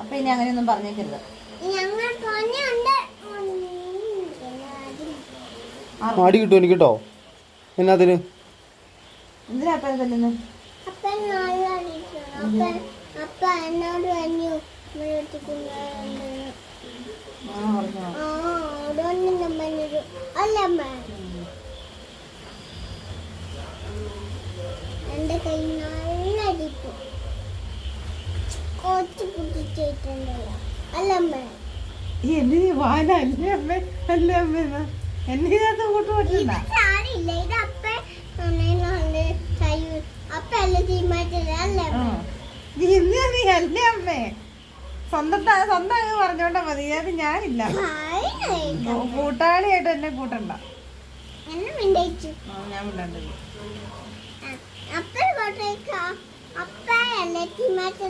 അപ്പൊ ഇനി അങ്ങനെയൊന്നും പറഞ്ഞേക്കരുത്. അടി കിട്ടും എനിക്ക് കേട്ടോ. എന്നാത്തിന് എന്തിനാ അപ്പനെ തല്ലുന്നു? എന്റെ കൈ നല്ല അടിക്കും. കൊച്ചു പൊട്ടിച്ചിട്ടുണ്ടല്ലോ അല്ലമ്മ. എന്നെ വാന അല്ലേ അമ്മ, അല്ലേ അമ്മ, എന്നെ ഇതിനകത്ത് കൂട്ട് പറ്റില്ല. സാരില്ല, ഇത് അപ്പല്ല തീരുമാനിച്ചത് അല്ലേ നീ അല്ലേ അമ്മേ. സ്വന്തം അങ്ങ് പറഞ്ഞോണ്ടാ മതി. അത് ഞാനില്ല. കൂട്ടാളിയായിട്ട് എന്നെ കൂട്ടണ്ട. എന്നെ മിണ്ടയിച്ചു. ഞാൻ മിണ്ടണ്ടത്. അപ്പ അപ്പല്ലേ തീരുമാനിച്ചത്